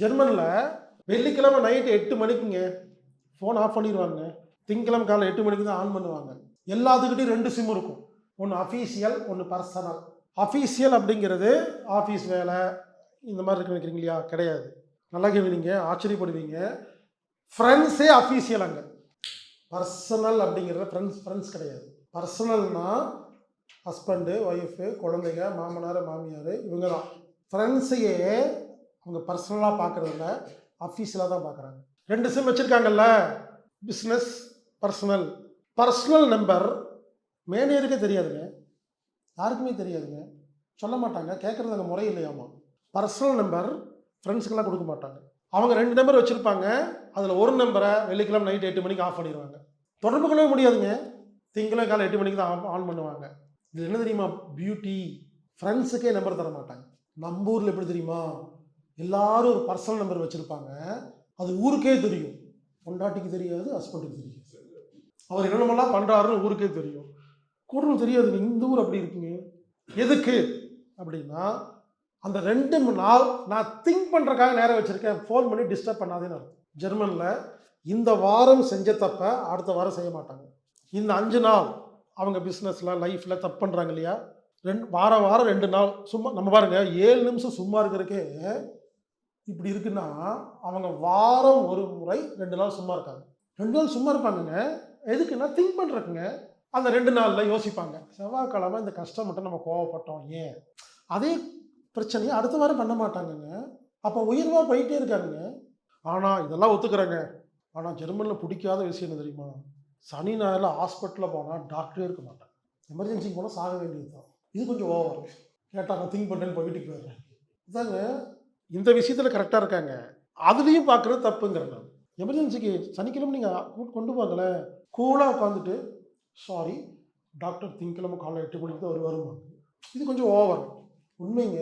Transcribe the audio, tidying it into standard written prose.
ஜெர்மனில் வெள்ளிக்கிழமை night 8 மணிக்குங்க phone off பண்ணிடுவாங்க. திங்கக்கிழமை காலை 8 மணிக்கு தான் ஆன் பண்ணுவாங்க. எல்லாத்துக்கிட்டையும் 2 சிம் இருக்கும். ஒன்று அஃபீஷியல், ஒன்று பர்சனல். அஃபீஷியல் அப்படிங்கிறது ஆஃபீஸ் வேலை இந்த மாதிரி இருக்கு நினைக்கிறீங்க இல்லையா? கிடையாது. நல்லா கேட்குறீங்க, ஆச்சரியப்படுவீங்க. ஃப்ரெண்ட்ஸே அஃபீஷியல் அங்கே. பர்சனல் அப்படிங்கிறத ஃப்ரெண்ட்ஸ் கிடையாது. பர்சனல்னா ஹஸ்பண்டு, ஒய்ஃபு, குழந்தைங்க, மாமனார், மாமியார், இவங்க தான். ஃப்ரெண்ட்ஸையே அவங்க பர்சனலாக பார்க்குறதில்ல, அஃபீஷியலாக தான் பார்க்குறாங்க. 2 சிம் வச்சுருக்காங்கல்ல, பிஸ்னஸ், பர்சனல். பர்சனல் நம்பர் மேனேஜருக்கே தெரியாதுங்க, யாருக்குமே தெரியாதுங்க, சொல்ல மாட்டாங்க, கேட்குறது அங்கே முறை இல்லையாமா. பர்சனல் நம்பர் ஃப்ரெண்ட்ஸுக்கெல்லாம் கொடுக்க மாட்டாங்க. அவங்க 2 நம்பர் வச்சுருப்பாங்க, அதில் ஒரு நம்பரை வெள்ளிக்கிழமை நைட் 8 மணிக்கு ஆஃப் பண்ணிடுவாங்க. தொடர்பு கொள்ளவே முடியாதுங்க. திங்கக்கிழமை காலை 8 மணிக்கு தான் ஆன் பண்ணுவாங்க. இது என்ன தெரியுமா பியூட்டி? ஃப்ரெண்ட்ஸுக்கே நம்பர் தர மாட்டாங்க. நம்ம ஊரில் எப்படி தெரியுமா? எல்லாரும் ஒரு பர்சனல் நம்பர் வச்சுருப்பாங்க, அது ஊருக்கே தெரியும். பொண்டாட்டிக்கு தெரியாது, ஹஸ்பண்டுக்கு தெரியும். அவர் என்னென்னமெல்லாம் பண்ணுறாருன்னு ஊருக்கே தெரியும். கூடவும் தெரியாதுங்க. இந்த ஊர் அப்படி இருக்குங்க. எதுக்கு அப்படின்னா, அந்த 2 நாள் நான் திங்க் பண்ணுறக்காக நேரம் வச்சுருக்கேன், ஃபோன் பண்ணி டிஸ்டர்ப் பண்ணாதேன்னு அர்த்தம். ஜெர்மனில் இந்த வாரம் செஞ்ச தப்ப அடுத்த வாரம் செய்ய மாட்டாங்க. இந்த 5 நாள் அவங்க பிஸ்னஸில், லைஃப்பில் தப்பு பண்ணுறாங்க இல்லையா? வாரம் 2 நாள் சும்மா. நம்ம பாருங்க, 7 நிமிஷம் சும்மா இருக்கிறதுக்கே இப்படி இருக்குன்னா, அவங்க வாரம் ஒரு முறை 2 நாள் சும்மா இருக்காங்க. 2 நாள் சும்மா இருப்பாங்கங்க. எதுக்குன்னா திங்க் பண்ணுறக்குங்க. அந்த 2 நாளில் யோசிப்பாங்க, செவ்வாய்க்கிழமை இந்த கஷ்டம் நம்ம கோவப்பட்டோம், ஏன்? அதே பிரச்சனையை அடுத்த வாரம் பண்ண மாட்டாங்கங்க. அப்போ உயர்வாக போயிட்டே இருக்காருங்க. ஆனால் இதெல்லாம் ஒத்துக்கிறேங்க. ஆனால் ஜெர்மனியில் பிடிக்காத விஷயம் என்ன தெரியுமா? சனி ஞாயிறில் ஹாஸ்பிட்டலில் போனால் டாக்டரே இருக்க மாட்டாங்க. எமர்ஜென்சிக்கு போனால் சாக வேண்டியது தான். இது கொஞ்சம் ஓவர். கேட்டால் நான் திங்க் பண்ணுறேன்னு போய் வீட்டுக்கு போயிடுறேன். இதாங்க இந்த விஷயத்தில் கரெக்டாக இருக்காங்க. அதுலேயும் பார்க்குறது தப்புங்கிறேன் நான். எமர்ஜென்சிக்கு சனிக்கிழமை நீங்கள் கொண்டு போங்களேன், கூலாக உட்காந்துட்டு, சாரி டாக்டர் திங்கக்கிழமை காலை 8 மணிக்கு தான் வருவாருமா. இது கொஞ்சம் ஓவர். உண்மைங்க.